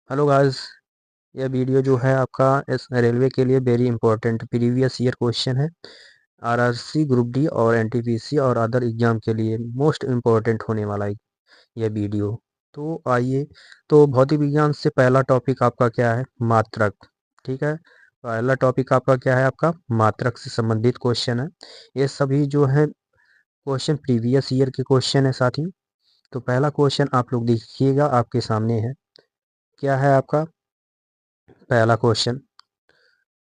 Hello guys. यह video जो है आपका इस रेलवे के लिए very important previous year question है। आरआरसी ग्रुप डी और एनटीपीसी और अदर एग्जाम के लिए मोस्ट इम्पोर्टेंट होने वाला है यह वीडियो। तो आइए, तो भौतिक विज्ञान से पहला टॉपिक आपका क्या है? मात्रक। ठीक है, पहला टॉपिक आपका क्या है? आपका मात्रक से संबंधित क्वेश्चन है। ये सभी जो है क्वेश्चन प्रीवियस ईयर के क्वेश्चन है साथी। तो पहला क्वेश्चन आप लोग देखिएगा, आपके सामने है। क्या है आपका पहला क्वेश्चन?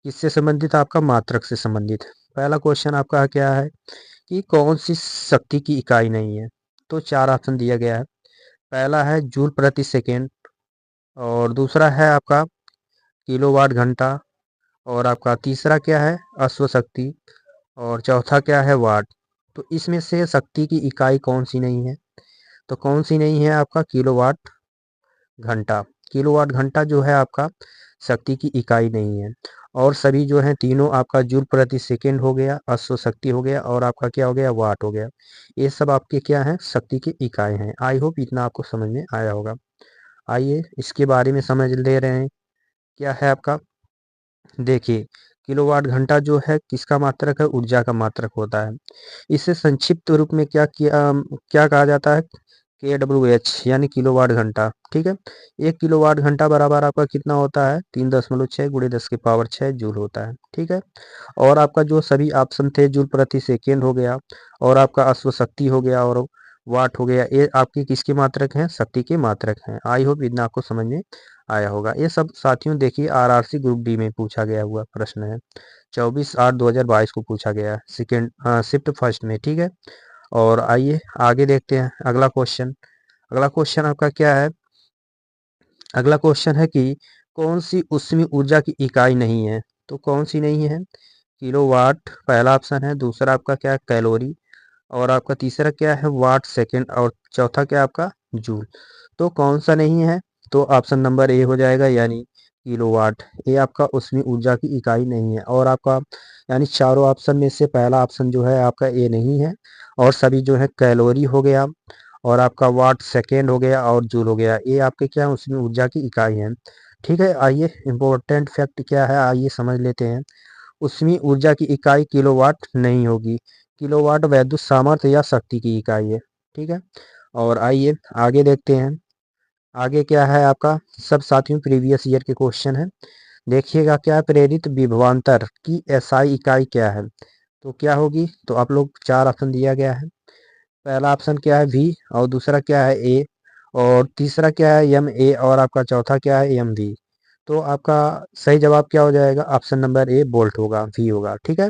किससे संबंधित? आपका मात्रक से संबंधित है। पहला क्वेश्चन आपका क्या है कि कौन सी शक्ति की इकाई नहीं है? तो चार ऑप्शन दिया गया है। पहला है जूल प्रति सेकेंड, और दूसरा है आपका किलोवाट घंटा, और आपका तीसरा क्या है? अश्व शक्ति, और चौथा क्या है? वाट। तो इसमें से शक्ति की इकाई कौन सी नहीं है? तो कौन सी नहीं है? आपका किलोवाट घंटा। किलोवाट घंटा जो है आपका शक्ति की इकाई नहीं है। और सभी जो है तीनों आपका जूल प्रति सेकेंड हो गया, अश्व शक्ति हो गया, और आपका क्या हो गया? वाट हो गया। ये सब आपके क्या है? शक्ति की इकाई हैं। आई होप इतना आपको समझ में आया होगा। आइए इसके बारे में समझ ले रहे हैं। क्या है आपका? देखिए, किलोवाट घंटा जो है किसका मात्रक है? ऊर्जा का मात्रक होता है। इसे संक्षिप्त रूप में क्या कहा जाता है? KWH यानी किलोवाट घंटा। ठीक है, 1 किलोवाट घंटा बराबर आपका कितना होता है? 3.6 गुणे 10 की पावर 6 जूल होता है। ठीक है, और आपका जो सभी ऑप्शन थे, जूल प्रति सेकेंड हो गया, और आपका अश्व शक्ति हो गया, और वाट हो गया, ये आपकी किसके मात्रक हैं? शक्ति के मात्रक हैं। आई होप इतना आपको समझ में आया होगा। ये सब साथियों देखिए आरआरसी ग्रुप डी में पूछा गया हुआ प्रश्न है। 24/8/2022 को पूछा गया है, सेकेंड शिफ्ट फर्स्ट में। ठीक है, और आइए आगे देखते हैं अगला क्वेश्चन। अगला क्वेश्चन आपका क्या है? अगला क्वेश्चन है कि कौन सी ऊष्मीय ऊर्जा की इकाई नहीं है? तो कौन सी नहीं है? किलोवाट पहला ऑप्शन है, दूसरा आपका क्या है? कैलोरी, और आपका तीसरा क्या है? वाट सेकंड, और चौथा क्या आपका? जूल। तो कौन सा नहीं है? तो ऑप्शन नंबर ए हो जाएगा, यानी किलोवाट। ये आपका ऊष्मीय ऊर्जा की इकाई नहीं है। और आपका यानी चारों ऑप्शन में से पहला ऑप्शन जो है आपका ए नहीं है, और सभी जो है कैलोरी हो गया, और आपका वाट सेकेंड हो गया, और जूल हो गया, ये आपके क्या है? उसमें ऊर्जा की इकाई है। ठीक है, आइए इम्पोर्टेंट फैक्ट क्या है आइए समझ लेते हैं। उसमें ऊर्जा की इकाई किलोवाट नहीं होगी। किलोवाट वैद्युत सामर्थ्य या शक्ति की इकाई है। ठीक है, और आइए आगे देखते हैं। आगे क्या है आपका? सब साथियों प्रीवियस ईयर के क्वेश्चन है। देखिएगा क्या है? प्रेरित विभवांतर की एसआई इकाई क्या है? तो क्या होगी? तो आप लोग चार ऑप्शन दिया गया है। पहला ऑप्शन क्या है? वी, और दूसरा क्या है? ए, और तीसरा क्या है? एम ए, और आपका चौथा क्या है? M V. तो आपका सही जवाब क्या हो जाएगा? ऑप्शन नंबर ए बोल्ट होगा, वी होगा। ठीक है,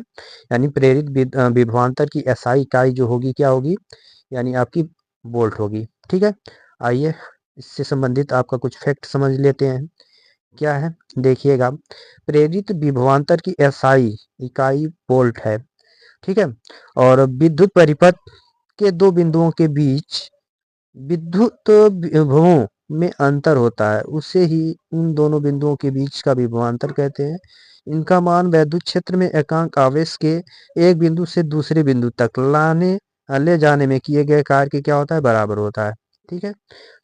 यानी प्रेरित विभवांतर की एसआई इकाई जो होगी क्या होगी? यानी आपकी बोल्ट होगी। ठीक है, आइए इससे संबंधित आपका कुछ फैक्ट समझ लेते हैं। क्या है? देखिएगा, प्रेरित विभवांतर की एसआई इकाई वोल्ट है। ठीक है, और विद्युत परिपथ के दो बिंदुओं के बीच विद्युत विभवों में अंतर होता है, उसे ही उन दोनों बिंदुओं के बीच का विभवांतर कहते हैं। इनका मान वैद्युत क्षेत्र में एकांक आवेश के एक बिंदु से दूसरे बिंदु तक ले जाने में किए गए कार्य के क्या होता है? बराबर होता है। ठीक है,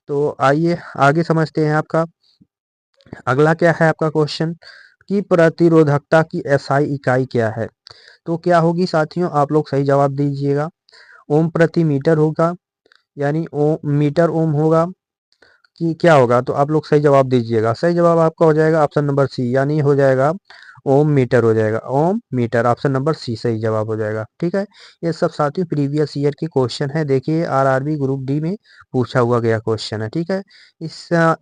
तो आइए आगे समझते हैं। आपका अगला क्या है आपका क्वेश्चन कि प्रतिरोधकता की एसआई इकाई क्या है? तो क्या होगी साथियों? आप लोग सही जवाब दीजिएगा। ओम प्रति मीटर होगा, यानी ओम मीटर ओम होगा कि क्या होगा? तो आप लोग सही जवाब दीजिएगा। सही जवाब आपका हो जाएगा ऑप्शन नंबर सी, यानी हो जाएगा ओम मीटर हो जाएगा। ओम मीटर, ऑप्शन नंबर सी सही जवाब हो जाएगा। ठीक है, ये सब साथियों प्रीवियस ईयर के क्वेश्चन है। देखिए आरआरबी ग्रुप डी में पूछा हुआ गया क्वेश्चन है। ठीक है,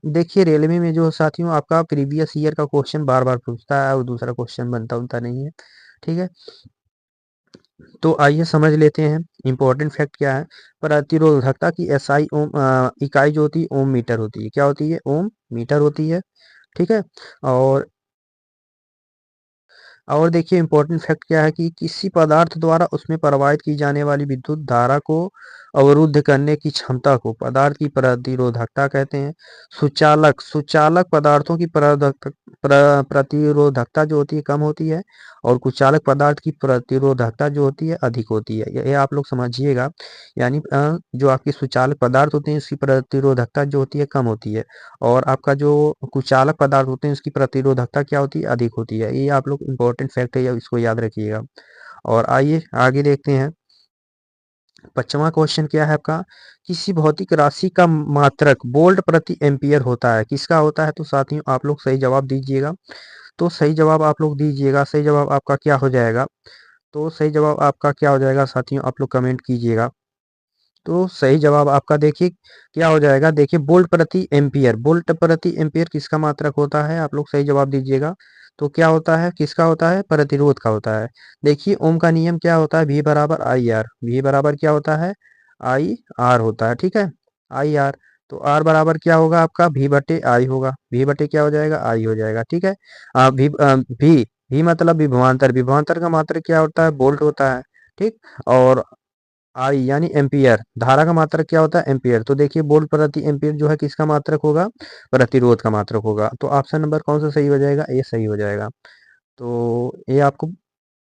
देखिए रेलवे में जो साथियों आपका प्रीवियस ईयर का क्वेश्चन बार बार पूछता है, और दूसरा क्वेश्चन बनता नहीं है। ठीक है, तो आइए समझ लेते हैं इंपॉर्टेंट फैक्ट क्या है। प्रतिरोधकता की एसआई ओम इकाई जो होती है ओम मीटर होती है। क्या होती है? ओम मीटर होती है। ठीक है, और देखिए इंपॉर्टेंट फैक्ट क्या है कि किसी पदार्थ द्वारा उसमें प्रवाहित की जाने वाली विद्युत धारा को अवरुद्ध करने की क्षमता को पदार्थ की प्रतिरोधकता कहते हैं। सुचालक सुचालक पदार्थों की प्रतिरोधकता जो होती है कम होती है और कुचालक पदार्थ की प्रतिरोधकता जो होती है अधिक होती है। ये आप लोग समझिएगा, यानी जो आपके सुचालक पदार्थ होते हैं इसकी प्रतिरोधकता जो होती है कम होती है और आपका जो कुचालक पदार्थ होते हैं उसकी प्रतिरोधकता क्या होती है अधिक होती है। ये आप लोग इम्पोर्टेंट फैक्ट है, इसको याद रखिएगा। और आइए आगे देखते हैं। 25वां क्वेश्चन क्या है आपका, किसी भौतिक राशि का मात्रक वोल्ट प्रति एम्पियर होता है, किसका होता है? तो साथियों आप लोग सही जवाब दीजिएगा। तो सही जवाब आप लोग दीजिएगा। सही जवाब आपका क्या हो जाएगा? तो सही जवाब आपका क्या हो जाएगा साथियों, आप लोग कमेंट कीजिएगा। तो सही जवाब आपका देखिए क्या हो जाएगा, देखिए वोल्ट प्रति एम्पियर। वोल्ट प्रति एम्पियर किसका मात्रक होता है? आप लोग सही जवाब दीजिएगा। तो क्या होता है, किसका होता है? प्रतिरोध का होता है। देखिए ओम का नियम क्या होता है, वी बराबर आई आर। वी बराबर क्या होता है? आई आर होता है, ठीक है, आई आर। तो आर बराबर क्या होगा आपका? वी बटे आई होगा। वी बटे क्या हो जाएगा? आई हो जाएगा, ठीक है। भी मतलब विभवांतर। विभवांतर का मात्रक क्या होता है? वोल्ट होता है, ठीक। और आई यानी एम्पियर, धारा का मात्रक क्या होता है? एम्पियर। तो देखिए वोल्ट प्रति एम्पियर जो है किसका मात्रक होगा? प्रतिरोध का मात्रक होगा। तो ऑप्शन नंबर कौन सा सही हो जाएगा? ये सही हो जाएगा। तो ये आपको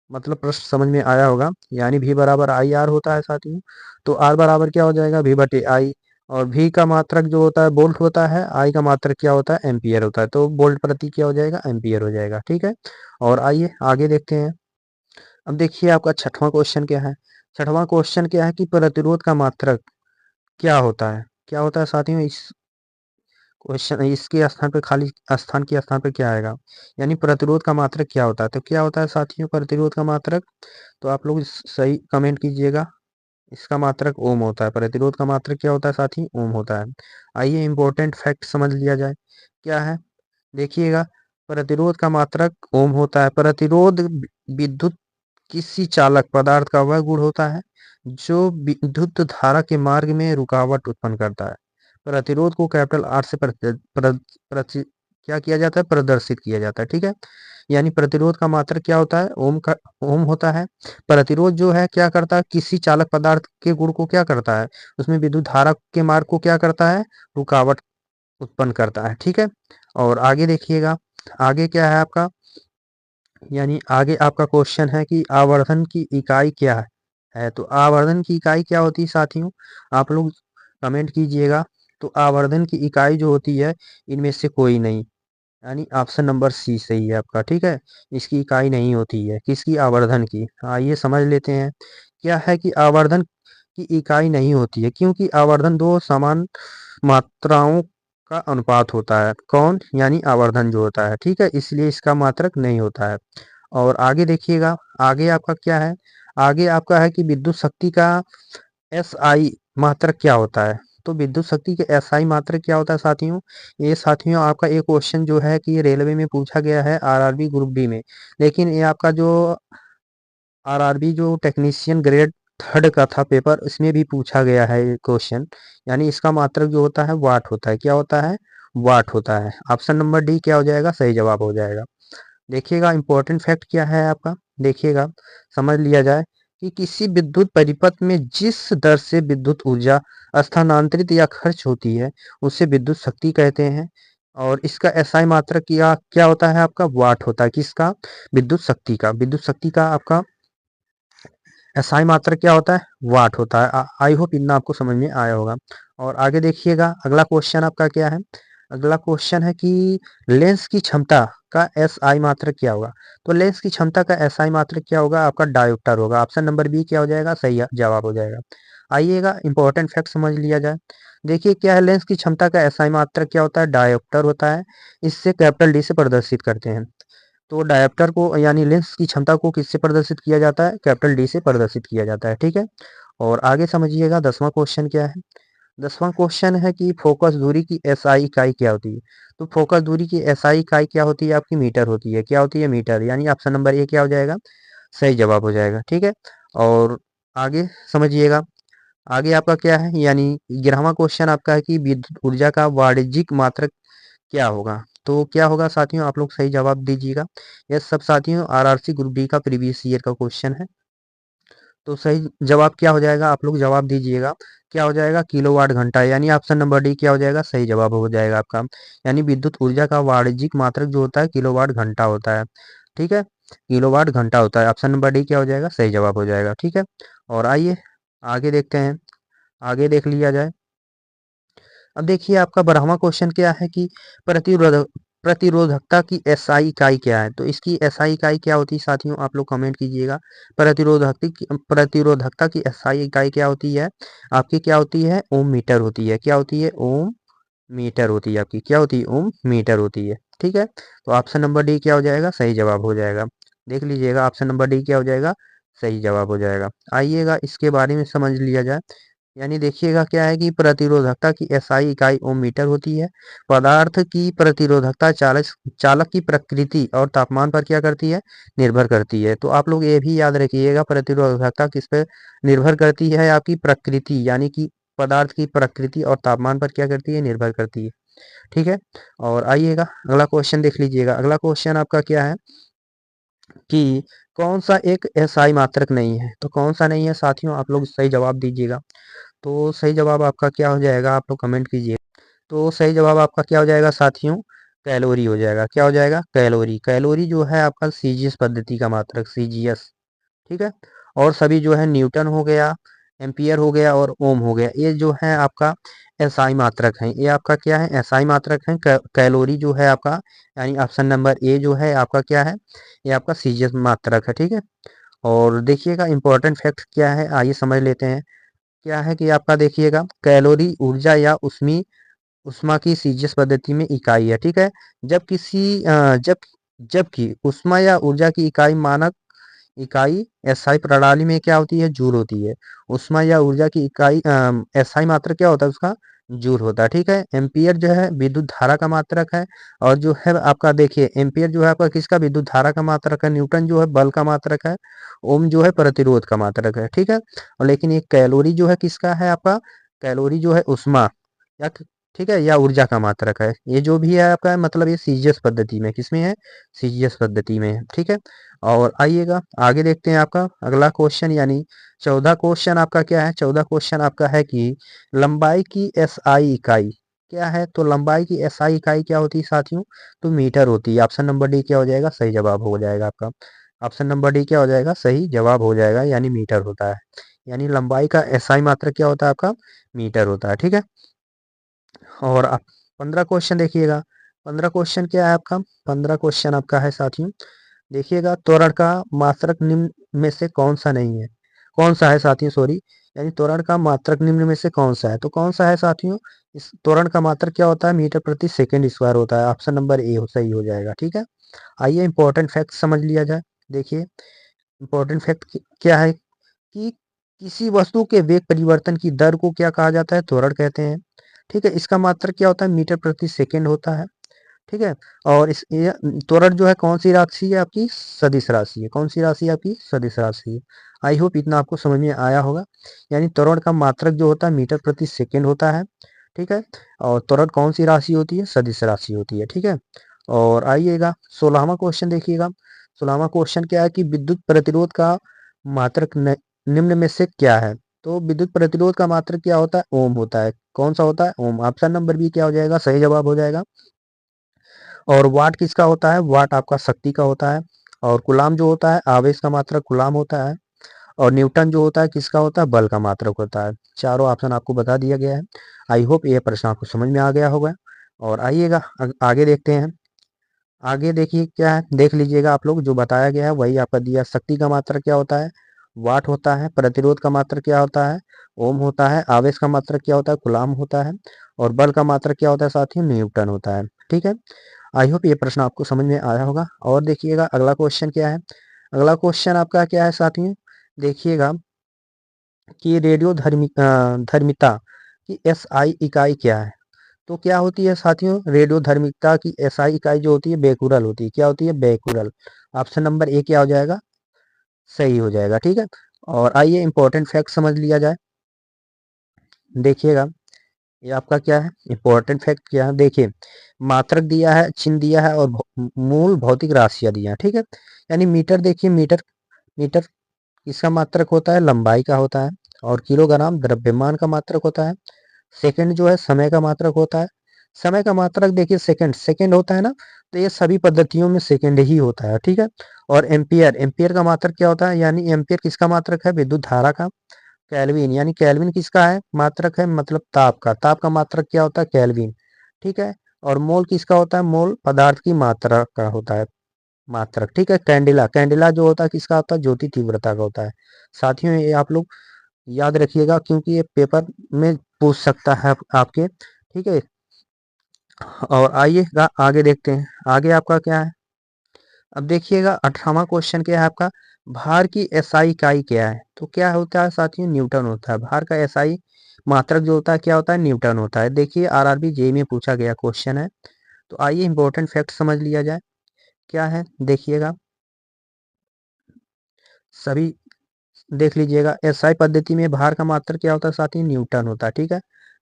मतलब प्रश्न समझ में आया होगा, यानी भी बराबर आई आर होता है साथियों। तो आर बराबर क्या हो जाएगा? भी बटे आई। और भी का मात्रक जो होता है वोल्ट होता है, आई का मात्रक क्या होता है? एम्पियर होता है। तो वोल्ट प्रति क्या हो जाएगा? एम्पियर हो जाएगा, ठीक है। और आइए आगे देखते हैं। अब देखिए आपका छठवां क्वेश्चन क्या है। छठवां क्वेश्चन क्या है कि प्रतिरोध का मात्रक क्या होता है? क्या होता है साथियों? इस क्वेश्चन इसके स्थान पे खाली स्थान के स्थान पे क्या आएगा, यानी प्रतिरोध का मात्रक क्या होता है? तो क्या होता है साथियों प्रतिरोध का मात्रक? तो आप लोग सही कमेंट कीजिएगा। इसका मात्रक ओम होता है। प्रतिरोध का मात्रक क्या होता है साथी? ओम होता है। आइए इंपॉर्टेंट फैक्ट समझ लिया जाए, क्या है देखिएगा। प्रतिरोध का मात्रक ओम होता है। प्रतिरोध विद्युत किसी चालक पदार्थ का वह गुण होता है जो विद्युत धारा के मार्ग में रुकावट उत्पन्न करता है। प्रतिरोध को कैपिटल आर से क्या किया जाता है? प्रदर्शित किया जाता है, ठीक है। यानी प्रतिरोध का मात्रक क्या होता है? ओम होता है। प्रतिरोध जो है क्या करता है? किसी चालक पदार्थ के गुण को क्या करता है? उसमें विद्युत धारा के मार्ग को क्या करता है? रुकावट उत्पन्न करता है, ठीक है। और आगे देखिएगा, आगे क्या है आपका, यानी आगे आपका क्वेश्चन है कि आवर्धन की इकाई क्या है? तो आवर्धन की इकाई क्या होती है साथियों? आप लोग कमेंट कीजिएगा। तो आवर्धन की इकाई जो होती है इनमें से कोई नहीं, यानी ऑप्शन नंबर सी सही है आपका, ठीक है। इसकी इकाई नहीं होती है, किसकी? आवर्धन की। आइए समझ लेते हैं क्या है कि आवर्धन की इकाई नहीं होती है, क्योंकि आवर्धन दो समान मात्राओं का अनुपात होता है। कौन? यानी आवर्धन जो होता है, ठीक है, इसलिए इसका मात्रक नहीं होता है। और आगे देखिएगा, आगे आपका क्या है, आगे आपका है कि विद्युत शक्ति का एस आई मात्रक क्या होता है? तो विद्युत शक्ति के एस आई मात्रक क्या होता है साथियों? ये साथियों आपका एक क्वेश्चन जो है कि रेलवे में पूछा गया है आरआरबी ग्रुप डी में, लेकिन ये आपका जो आरआरबी जो टेक्नीशियन ग्रेड थर्ड का था पेपर, इसमें भी पूछा गया है ये क्वेश्चन। यानी इसका मात्रक जो होता है वाट होता है। क्या होता है? वाट होता है। ऑप्शन नंबर डी क्या हो जाएगा? सही जवाब हो जाएगा। देखिएगा इंपॉर्टेंट फैक्ट क्या है आपका, देखिएगा समझ लिया जाए कि किसी विद्युत परिपथ में जिस दर से विद्युत ऊर्जा स्थानांतरित या खर्च होती है उसे विद्युत शक्ति कहते हैं। और इसका एसआई मात्रक क्या क्या होता है आपका? वाट होता है। किसका? विद्युत शक्ति का। विद्युत शक्ति का आपका एसआई मात्रक क्या होता है? वाट होता है। आई होप इतना आपको समझ में आया होगा। और आगे देखिएगा अगला क्वेश्चन आपका क्या है। अगला क्वेश्चन है कि लेंस की क्षमता का एस आई मात्रक क्या होगा? तो लेंस की क्षमता का एस आई मात्रक क्या होगा? आपका डायोप्टर होगा। ऑप्शन नंबर बी क्या हो जाएगा? सही जवाब हो जाएगा। आइएगा इंपॉर्टेंट फैक्ट समझ लिया जाए। देखिए क्या है, लेंस की क्षमता का एस आई मात्रक क्या होता है? डायोप्टर होता है। इससे कैपिटल डी से प्रदर्शित करते हैं। तो डायोप्टर को यानी लेंस की क्षमता को किससे प्रदर्शित किया जाता है? कैपिटल डी से प्रदर्शित किया जाता है, ठीक है। और आगे समझिएगा 10वां क्वेश्चन क्या है। 10वां क्वेश्चन है कि फोकस दूरी की एसआई इकाई क्या होती है? तो फोकस दूरी की एसआई इकाई क्या होती है? आपकी मीटर होती है। क्या होती है? मीटर। यानी ऑप्शन नंबर ए क्या हो जाएगा? सही जवाब हो जाएगा, ठीक है। और आगे समझिएगा, आगे आपका क्या है, यानी 11वां क्वेश्चन आपका है कि विद्युत ऊर्जा का वाणिज्यिक मात्रक क्या होगा? तो क्या होगा साथियों? आप लोग सही जवाब दीजिएगा। यह सब साथियों आरआरसी ग्रुप डी का प्रीवियस ईयर का क्वेश्चन है। तो सही जवाब क्या हो जाएगा, आप लोग जवाब दीजिएगा। क्या हो जाएगा, किलोवाट घंटा, यानी ऑप्शन नंबर डी क्या हो जाएगा, सही जवाब हो जाएगा आपका। यानी विद्युत ऊर्जा का वाणिज्यिक मात्रक जो होता है किलोवाट घंटा होता है। ठीक है, किलोवाट घंटा होता है। ऑप्शन नंबर डी क्या हो जाएगा, सही जवाब हो जाएगा। ठीक है, और आइए आगे देखते हैं, आगे देख लिया जाए। अब देखिए आपका 12वां क्वेश्चन क्या है कि प्रतिरोधकता की एसआई इकाई क्या है। तो इसकी एसआई इकाई क्या होती है साथियों, आप लोग कमेंट कीजिएगा। प्रतिरोधकता की एसआई इकाई क्या होती है आपकी, क्या होती है, ओम मीटर होती है। क्या होती है, ओम मीटर होती है आपकी। क्या होती है, ओम मीटर होती है। ठीक है, तो ऑप्शन नंबर डी क्या हो जाएगा, सही जवाब हो जाएगा। देख लीजिएगा, ऑप्शन नंबर डी क्या हो जाएगा, सही जवाब हो जाएगा। आइएगा इसके बारे में समझ लिया जाए। यानी देखिएगा क्या है कि प्रतिरोधकता की एसआई इकाई ओम मीटर होती है। पदार्थ की प्रतिरोधकता चालक चालक की प्रकृति और तापमान पर क्या करती है, निर्भर करती है। तो आप लोग ये भी याद रखिएगा, प्रतिरोधकता किस पे निर्भर करती है, आपकी प्रकृति, यानी कि पदार्थ की प्रकृति और तापमान पर क्या करती है, निर्भर करती है। ठीक है, और आइएगा अगला क्वेश्चन देख लीजिएगा। अगला क्वेश्चन आपका क्या है कि कौन सा एक एसआई मात्रक नहीं है। तो कौन सा नहीं है साथियों, आप लोग सही जवाब दीजिएगा। तो सही जवाब आपका क्या हो जाएगा, आप लोग कमेंट कीजिए। तो सही जवाब आपका क्या हो जाएगा साथियों, कैलोरी हो जाएगा। क्या हो जाएगा, कैलोरी। कैलोरी जो है आपका सीजीएस पद्धति का मात्रक, सीजीएस। ठीक है, और सभी जो है न्यूटन हो गया, एम्पियर हो गया और ओम हो गया, ये जो है आपका एसआई मात्रक है। ये आपका क्या है, एसआई मात्रक है। कैलोरी जो है आपका, यानी ऑप्शन नंबर ए जो है आपका क्या है, ये आपका सीजीएस मात्रक है। ठीक है, और देखिएगा इंपॉर्टेंट फैक्ट क्या है, आइए समझ लेते हैं। क्या है कि आपका देखिएगा, कैलोरी ऊर्जा या उष्मी उष्मा की सीजीएस पद्धति में इकाई है। ठीक है, जब किसी जबकि उष्मा या ऊर्जा की इकाई मानक इकाई एसआई प्रणाली में क्या होती है, जूल होती है। उष्मा या ऊर्जा की इकाई एसआई मात्रक क्या होता है उसका, जूल होता है। ठीक है, एम्पियर जो है विद्युत धारा का मात्रक है। और जो है आपका देखिए, एम्पियर जो है आपका किसका, विद्युत धारा का मात्रक है। न्यूटन जो है बल का मात्रक है। ओम जो है प्रतिरोध का मात्रक है। ठीक है, और लेकिन ये कैलोरी जो है किसका है आपका, कैलोरी जो है उष्मा या ठीक है, या ऊर्जा का मात्रक है। ये जो भी है आपका, मतलब ये सीजीएस पद्धति में, किसमें है, सीजीएस पद्धति में है। ठीक है, और आइएगा आगे देखते हैं आपका अगला क्वेश्चन, यानी 14 क्वेश्चन आपका क्या है। 14 क्वेश्चन आपका है कि लंबाई की एसआई इकाई क्या है। तो लंबाई की एसआई इकाई क्या होती है साथियों, तो मीटर होती है। ऑप्शन नंबर डी क्या हो जाएगा, सही जवाब हो जाएगा आपका। ऑप्शन नंबर डी क्या हो जाएगा, सही जवाब हो जाएगा, यानी मीटर होता है। यानी लंबाई का एसआई मात्रक क्या होता है आपका, मीटर होता है। ठीक है, और आप 15 क्वेश्चन देखिएगा। 15 क्वेश्चन क्या है आपका, 15 क्वेश्चन आपका है साथियों, देखिएगा त्वरण का मात्रक निम्न में से कौन सा नहीं है, कौन सा है साथियों, सॉरी, यानी त्वरण का मात्रक निम्न में से कौन सा है। तो कौन सा है साथियों, इस त्वरण का मात्रक क्या होता है, मीटर प्रति सेकंड स्क्वायर होता है। ऑप्शन नंबर ए सही हो जाएगा। ठीक है, आइए इंपॉर्टेंट फैक्ट समझ लिया जाए। देखिए इंपॉर्टेंट फैक्ट क्या है कि किसी वस्तु के वेग परिवर्तन की दर को क्या कहा जाता है, त्वरण कहते हैं। ठीक है, इसका मात्रक क्या होता है, मीटर प्रति सेकंड होता है। ठीक है, और इस ये त्वरण जो है कौन सी राशि है आपकी, सदिश राशि है। कौन सी राशि है आपकी, सदिश राशि है। आई होप इतना आपको समझ में आया होगा। यानी त्वरण का मात्रक जो होता है मीटर प्रति सेकंड होता है। ठीक है, और त्वरण कौन सी राशि होती है, सदिश राशि होती है। ठीक है, और आइएगा 16वां क्वेश्चन देखिएगा। 16वां क्वेश्चन क्या है कि विद्युत प्रतिरोध का मात्रक निम्न में से क्या है। तो विद्युत प्रतिरोध का मात्रक क्या होता है, ओम होता है। कौन सा होता है, ओम। ऑप्शन नंबर बी क्या हो जाएगा, सही जवाब हो जाएगा। और वाट किसका होता है, वाट आपका शक्ति का होता है। और कुलाम जो होता है, आवेश का मात्रक कुलाम होता है। और न्यूटन जो होता है किसका होता है, बल का मात्रक होता है। चारों ऑप्शन आपको बता दिया गया है। आई होप ये प्रश्न आपको समझ में आ गया होगा। और आइएगा आगे देखते हैं। आगे देखिए क्या है, देख लीजिएगा आप लोग, जो बताया गया है वही आपका दिया। शक्ति का मात्रक क्या होता है, वाट होता है। प्रतिरोध का मात्रक क्या होता है, ओम होता है। आवेश का मात्रक क्या होता है, कुलाम होता है। और बल का मात्रक क्या होता है साथियों, न्यूटन होता है। ठीक है, आई होप ये प्रश्न आपको समझ में आया होगा। और देखिएगा अगला क्वेश्चन क्या है। अगला क्वेश्चन आपका क्या है साथियों, देखिएगा कि रेडियो धर्मिता की एसआई इकाई क्या है। तो क्या होती है साथियों, रेडियो धर्मिता की एसआई इकाई जो होती है बेकुरल होती है। क्या होती है, बेकुरल। ऑप्शन नंबर ए क्या हो जाएगा, सही हो जाएगा। ठीक है, और आइए इंपॉर्टेंट फैक्ट समझ लिया जाए। देखिएगा ये आपका क्या है, इंपॉर्टेंट फैक्ट क्या है। देखिए मात्रक दिया है, चिन्ह दिया है, और मूल भौतिक राशियां दी हैं। ठीक है, यानी मीटर, देखिए मीटर, मीटर किसका मात्रक होता है, लंबाई का होता है। और किलोग्राम द्रव्यमान का मात्रक होता है। सेकंड जो है समय का मात्रक होता है। समय का मात्रक देखिए सेकंड सेकंड होता है ना, तो ये सभी पद्धतियों में सेकंड ही होता है, ठीक है। और एम्पियर एम्पियर का मात्रक क्या होता है, यानी एम्पियर किसका मात्रक है, विद्युत धारा का। केल्विन यानी केल्विन किसका है, मात्रक है, मतलब ताप का मात्रक क्या होता है, केल्विन, ठीक है। और मोल किसका होता है, मोल पदार्थ की मात्रा का होता है, मात्रक, ठीक है। कैंडिला कैंडिला जो होता है किसका होता है, ज्योति तीव्रता का होता है। साथियों ये आप लोग याद रखिएगा, क्योंकि ये पेपर में पूछ सकता है आपके, ठीक है। और आइएगा आगे देखते हैं, आगे आपका क्या है। अब देखिएगा 18वां क्वेश्चन क्या है आपका, भार की एसआई इकाई क्या है। तो क्या होता है साथियों, न्यूटन होता है। भार का एसआई मात्रक जो होता है क्या होता है, न्यूटन होता है। देखिए आरआरबी जेईई में पूछा गया क्वेश्चन है। तो आइए इंपॉर्टेंट फैक्ट समझ लिया जाए, क्या है देखिएगा, सभी देख लीजिएगा। एसआई पद्धति में भार का मात्रक क्या होता है साथियों, न्यूटन होता है, ठीक है।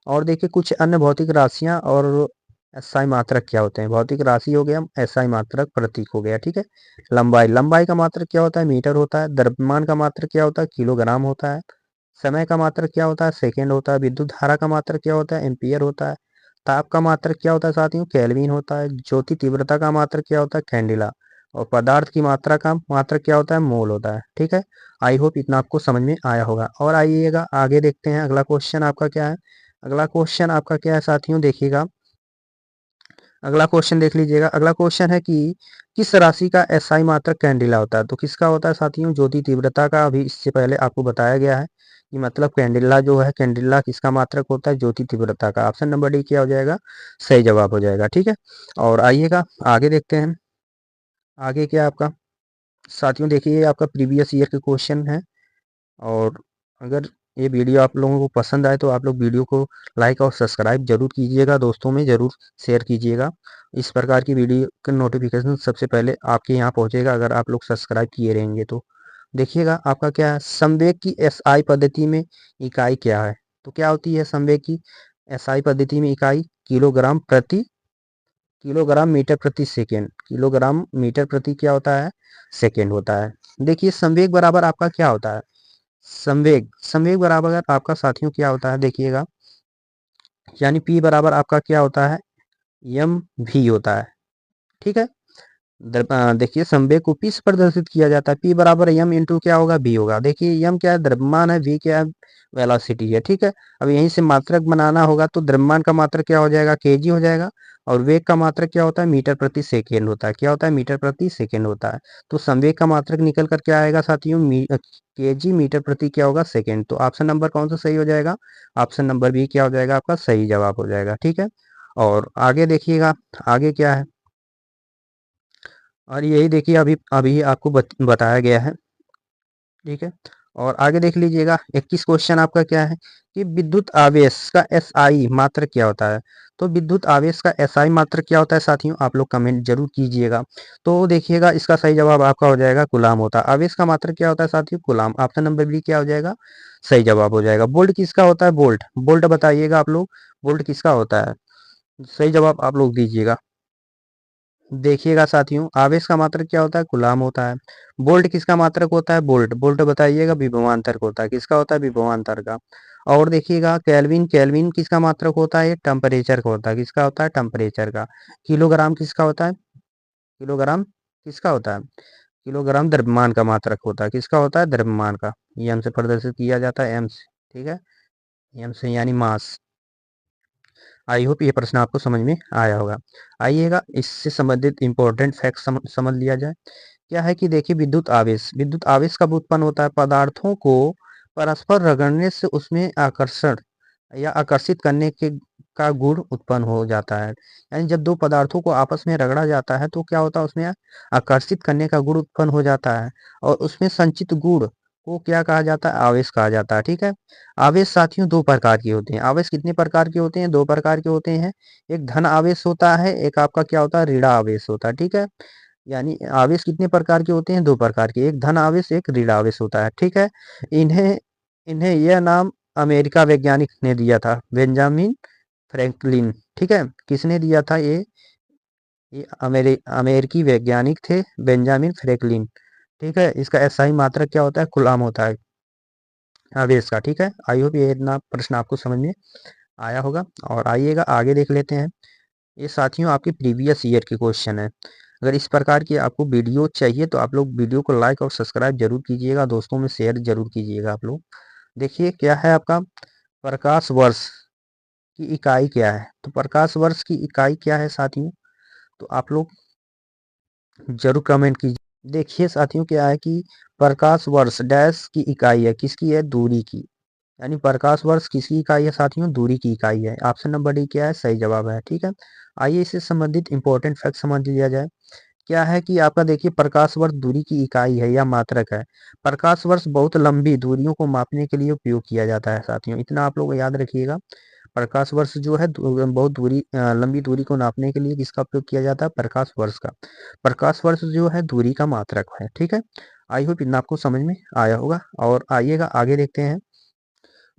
और देखिए कुछ अन्य भौतिक राशियां और एसआई मात्रक क्या होते हैं। भौतिक राशि हो गया, एसआई मात्रक प्रतीक हो गया, ठीक है। लंबाई लंबाई का मात्रक क्या होता है, मीटर होता है। द्रव्यमान का मात्रक क्या होता है, किलोग्राम होता है। समय का मात्रक क्या होता है, सेकेंड होता है। विद्युत धारा का मात्रक क्या होता है, एम्पियर होता है। ताप का मात्रक क्या होता है साथियों, केल्विन होता है। ज्योति तीव्रता का मात्रक क्या होता है, कैंडिला। और पदार्थ की मात्रा का मात्रक क्या होता है, मोल होता है, ठीक है। आई होप इतना आपको समझ में आया होगा। और आइएगा आगे देखते हैं, अगला क्वेश्चन आपका क्या है। अगला क्वेश्चन आपका क्या है साथियों, देखिएगा अगला क्वेश्चन देख लीजिएगा। अगला क्वेश्चन है कि किस राशि का एसआई मात्रक कैंडिला होता है। तो किसका होता है साथियों, ज्योति तीव्रता का। अभी इससे पहले आपको बताया गया है कि मतलब कैंडिला जो है, कैंडिला किसका मात्रक होता है, ज्योति तीव्रता का। ऑप्शन नंबर डी क्या हो जाएगा, सही जवाब हो जाएगा, ठीक है। और आइएगा आगे देखते हैं, आगे क्या आपका साथियों, देखिए ये आपका प्रीवियस ईयर के क्वेश्चन है। और अगर ये वीडियो आप लोगों को पसंद आए तो आप लोग वीडियो को लाइक और सब्सक्राइब जरूर कीजिएगा, दोस्तों में जरूर शेयर कीजिएगा। इस प्रकार की वीडियो का नोटिफिकेशन सबसे पहले आपके यहाँ पहुँचेगा अगर आप लोग सब्सक्राइब किए रहेंगे तो। देखिएगा आपका क्या है, संवेग की एसआई पद्धति में इकाई क्या है। तो क्या होती है संवेग की एसआई पद्धति में इकाई, किलोग्राम मीटर प्रति सेकेंड। किलोग्राम मीटर प्रति क्या होता है, सेकेंड होता है। देखिए संवेग बराबर आपका क्या होता है, संवेग संवेग बराबर आपका साथियों क्या होता है, देखिएगा यानी P बराबर आपका क्या होता है, एम भी होता है, ठीक है। देखिए संवेग को P से प्रदर्शित किया जाता है। P बराबर एम इंटू क्या होगा, V होगा। देखिए एम क्या है, द्रव्यमान है। V क्या है, वेलोसिटी है, ठीक है। अब यहीं से मात्रक बनाना होगा, तो द्रव्यमान का मात्रक क्या हो जाएगा, केजी हो जाएगा। और वेग का मात्रक क्या होता है, मीटर प्रति सेकेंड होता है। क्या होता है, मीटर प्रति सेकेंड होता है। तो संवेग का मात्रक निकल कर क्या आएगा साथियों, केजी मीटर प्रति क्या होगा, सेकेंड। तो ऑप्शन नंबर कौन सा सही हो जाएगा, ऑप्शन नंबर बी क्या हो जाएगा, आपका सही जवाब हो जाएगा, ठीक है। और आगे देखिएगा, आगे क्या है, और यही देखिए अभी अभी आपको बताया गया है, ठीक है। और आगे देख लीजिएगा 21 क्वेश्चन आपका क्या है कि विद्युत आवेश का एसआई मात्रक क्या होता है। तो विद्युत आवेश का एसआई मात्रक क्या होता है साथियों, आप लोग कमेंट जरूर कीजिएगा। तो देखिएगा इसका सही जवाब आपका हो जाएगा कूलाम होता है। आवेश का मात्रक क्या होता है साथियों, कूलाम। ऑप्शन नंबर बी क्या हो जाएगा, सही जवाब हो जाएगा। बोल्ट किसका होता है, बोल्ट बोल्ट बताइएगा आप लोग, बोल्ट किसका होता है, सही जवाब आप लोग दीजिएगा। देखिएगा साथियों आवेश का मात्रक क्या होता है, कूलाम होता है। बोल्ट किसका मात्रक होता है, बोल्ट बोल्ट बताइएगा, विभवांतर का होता है। किसका होता है, विभवांतर का। और देखिएगा केल्विन केल्विन किसका मात्रक होता है, टेम्परेचर का होता है। किसका होता है, टेम्परेचर का। किलोग्राम किसका होता है, किलोग्राम किसका होता है, किलोग्राम द्रव्यमान का मात्रक होता है। किसका होता है, द्रव्यमान का। एम से प्रदर्शित किया जाता है, एम से, ठीक है। एम से यानी मास। आई होप ये प्रश्न आपको समझ में आया होगा। आइएगा इससे संबंधित इंपॉर्टेंट फैक्ट समझ लिया जाए। क्या है कि देखिए विद्युत आवेश कब उत्पन्न होता है, पदार्थों को परस्पर रगड़ने से उसमें आकर्षण या आकर्षित करने के का गुण उत्पन्न हो जाता है। यानी जब दो पदार्थों को आपस में रगड़ा जाता है तो क्या होता है, उसमें आकर्षित करने का गुण उत्पन्न हो जाता है। और उसमें संचित गुण को क्या कहा जाता है, आवेश कहा जाता है, ठीक है। आवेश साथियों दो प्रकार के होते हैं। आवेश कितने प्रकार के होते हैं, दो प्रकार के होते हैं। एक धन आवेश होता है, एक आपका क्या होता है, ऋण आवेश होता है, ठीक है। यानी आवेश कितने प्रकार के होते हैं, दो प्रकार के, एक धन आवेश एक ऋण आवेश होता है, ठीक है। इन्हें इन्हें यह नाम अमेरिका वैज्ञानिक ने दिया था, बेंजामिन फ्रैंकलिन, ठीक है। किसने दिया था ये अमेरिकी वैज्ञानिक थे, बेंजामिन फ्रैंकलिन, ठीक है। इसका एसआई मात्रक क्या होता है? कूलाम होता है आवेश का। ठीक है, आई होप ये इतना प्रश्न आपको समझ में आया होगा। और आइएगा आगे देख लेते हैं। ये साथियों आपके प्रीवियस ईयर के क्वेश्चन है। अगर इस प्रकार की आपको वीडियो चाहिए तो आप लोग वीडियो को लाइक और सब्सक्राइब जरूर कीजिएगा, दोस्तों में शेयर जरूर कीजिएगा आप लोग। देखिए क्या है आपका प्रकाश वर्ष की इकाई क्या है? तो प्रकाश वर्ष की इकाई क्या है साथियों? तो आप लोग जरूर कमेंट कीजिए। देखिए साथियों क्या है कि प्रकाश वर्ष डैश की इकाई है, किसकी है? दूरी की। यानी प्रकाश वर्ष किसकी इकाई है साथियों? दूरी की इकाई है। ऑप्शन नंबर डी क्या है? सही जवाब है। ठीक है, आइए इससे संबंधित इंपॉर्टेंट फैक्ट समझ लिया जाए। क्या है कि आपका देखिए प्रकाश वर्ष दूरी की इकाई है या मात्रक है। प्रकाश वर्ष बहुत लंबी दूरियों को मापने के लिए उपयोग किया जाता है साथियों, इतना आप लोग याद रखिएगा। प्रकाश वर्ष जो है बहुत दूरी लंबी दूरी को नापने के लिए किसका उपयोग किया जाता है? प्रकाश वर्ष का। प्रकाश वर्ष जो है दूरी का मात्रक है। ठीक है, आई होप इतना आपको समझ में आया होगा। और आइएगा आगे देखते हैं।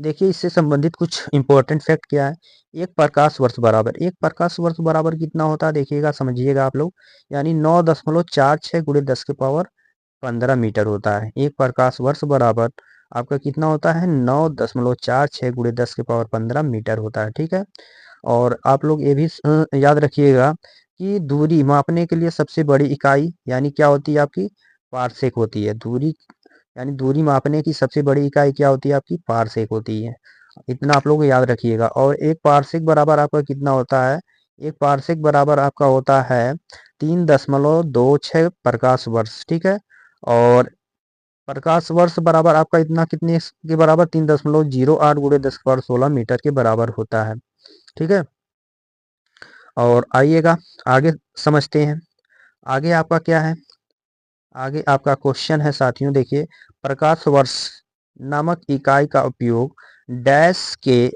देखिए इससे संबंधित कुछ इंपॉर्टेंट फैक्ट क्या है। एक प्रकाश वर्ष बराबर कितना होता है? देखिएगा समझिएगा आप लोग। यानी 9.46 गुणे 10 के पावर 15 मीटर होता है। एक प्रकाश वर्ष बराबर आपका कितना होता है? 9.46 गुणे 10 के पावर 15 मीटर होता है। ठीक है, और आप लोग ये भी याद रखिएगा कि दूरी मापने के लिए सबसे बड़ी इकाई यानी क्या होती है? आपकी पारसेक होती है। दूरी यानी दूरी मापने की सबसे बड़ी इकाई क्या होती है? आपकी पारसेक होती है। इतना आप लोग याद रखिएगा। और एक पारसेक बराबर आपका कितना होता है? एक पारसेक बराबर आपका होता है 3.26 प्रकाश वर्ष। ठीक है, और प्रकाश वर्ष बराबर आपका इतना कितने के बराबर? 3.08 गुणे 10 की पावर 16 मीटर के बराबर होता है। ठीक है, और आइएगा आगे समझते हैं। आगे आपका क्या है? आगे आपका क्वेश्चन है साथियों, देखिए प्रकाश वर्ष नामक इकाई का उपयोग डैश के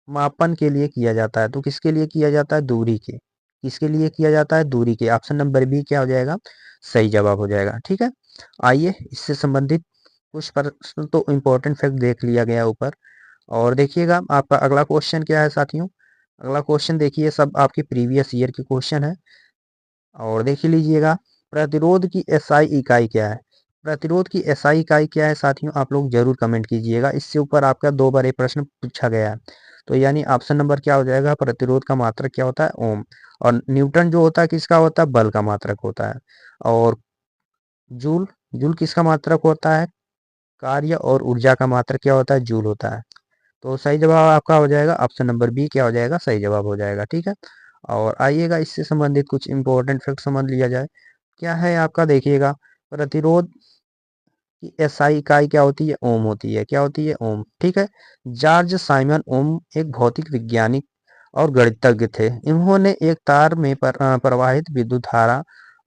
मापन के लिए किया जाता है। तो किसके लिए किया जाता है? दूरी के। किसके लिए किया जाता है? दूरी के। ऑप्शन नंबर बी क्या हो जाएगा? सही जवाब हो जाएगा। ठीक है, आइए इससे संबंधित कुछ प्रश्न तो इम्पोर्टेंट फैक्ट देख लिया गया ऊपर। और देखिएगा आपका अगला क्वेश्चन क्या है साथियों। अगला क्वेश्चन देखिए सब आपके प्रीवियस ईयर के क्वेश्चन है। और देख लीजिएगा प्रतिरोध की एसआई इकाई क्या है? प्रतिरोध की एसआई इकाई क्या है साथियों? आप लोग जरूर कमेंट कीजिएगा। इससे ऊपर आपका 2 बार ये प्रश्न पूछा गया है। तो यानी ऑप्शन नंबर क्या हो जाएगा? प्रतिरोध का मात्रक क्या होता है? ओम। और न्यूटन जो होता है किसका होता है? बल का मात्रक होता है। और जूल, जूल किसका मात्रक होता है? कार्य। और ऊर्जा का मात्रक क्या होता है? जूल होता है। तो सही जवाब आपका हो जाएगा ऑप्शन नंबर बी क्या हो जाएगा? सही जवाब हो जाएगा। ठीक है, और आइएगा इससे संबंधित कुछ इंपॉर्टेंट फैक्ट समझ लिया जाए। क्या है आपका देखिएगा प्रतिरोध की एसआई इकाई क्या होती है? ओम होती है। क्या होती है? ओम। ठीक है, जॉर्ज साइमन ओम एक भौतिक वैज्ञानिक और गणितज्ञ थे। इन्होंने एक तार में प्रवाहित विद्युत धारा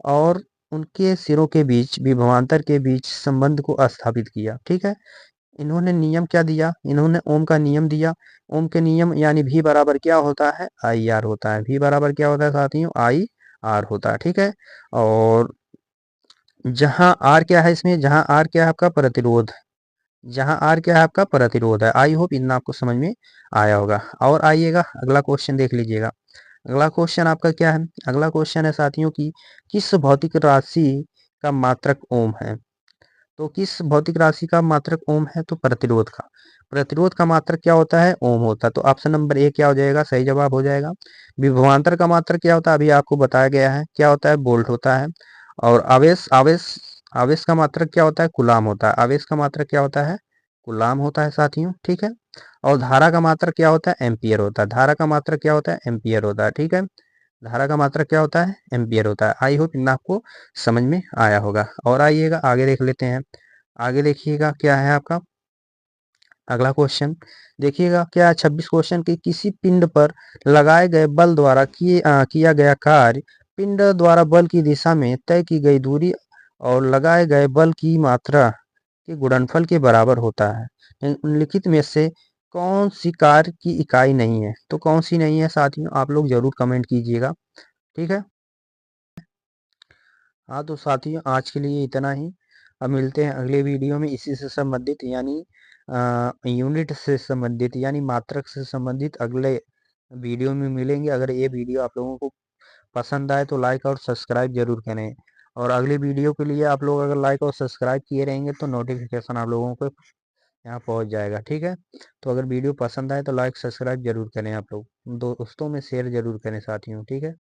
और उनके सिरों के बीच विभवांतर के बीच संबंध को स्थापित किया। ठीक है, इन्होंने नियम क्या दिया? इन्होंने ओम का नियम दिया। ओम के नियम यानी भी बराबर क्या होता है? आई आर होता है। भी बराबर क्या होता है साथियों? आई आर होता है। ठीक है, और जहां आर क्या है इसमें? जहां आर क्या है आपका? प्रतिरोध। जहां आर क्या है आपका? प्रतिरोध है। आई होप इतना आपको समझ में आया होगा। और आइएगा अगला क्वेश्चन देख लीजिएगा। अगला क्वेश्चन आपका क्या है? अगला क्वेश्चन है साथियों की किस भौतिक राशि का मात्रक ओम है? तो किस भौतिक राशि का मात्रक ओम है? तो प्रतिरोध का। प्रतिरोध का मात्रक क्या होता है? ओम होता है। तो ऑप्शन नंबर ए क्या हो जाएगा? सही जवाब हो जाएगा। विभवांतर का मात्रक क्या होता है? अभी आपको बताया गया है क्या होता है? वोल्ट होता है। और आवेश आवेश आवेश का मात्रक क्या होता है? कूलाम होता है। आवेश का मात्रक क्या होता है? कूलाम होता है साथियों। ठीक है, और धारा का मात्रक क्या होता है? एम्पियर होता है। धारा का मात्रक क्या होता है? एम्पियर होता है। ठीक है, धारा का मात्रक क्या होता है? एम्पियर होता है। आई होप इतना आपको समझ में आया होगा। और आइएगा आगे देख लेते हैं। आगे देखिएगा क्या है आपका अगला क्वेश्चन। देखिएगा क्या है 26 क्वेश्चन की किसी पिंड पर लगाए गए बल द्वारा किया गया कार्य पिंड द्वारा बल की दिशा में तय की गई दूरी और लगाए गए बल की मात्रा के गुणनफल के बराबर होता है। निम्नलिखित में से कौन सी कार्य की इकाई नहीं है? तो कौन सी नहीं है साथियों? आप लोग जरूर कमेंट कीजिएगा। ठीक है, हाँ तो साथियों आज के लिए इतना ही। अब मिलते हैं अगले वीडियो में इसी से संबंधित यानी यूनिट से संबंधित यानी मात्रक से संबंधित अगले वीडियो में मिलेंगे। अगर ये वीडियो आप लोगों को पसंद आए तो लाइक और सब्सक्राइब जरूर करें। और अगली वीडियो के लिए आप लोग अगर लाइक और सब्सक्राइब किए रहेंगे तो नोटिफिकेशन आप लोगों को यहाँ पहुँच जाएगा, ठीक है। तो अगर वीडियो पसंद आए तो लाइक सब्सक्राइब जरूर करें आप लोग, दोस्तों में शेयर जरूर करें साथियों, ठीक है।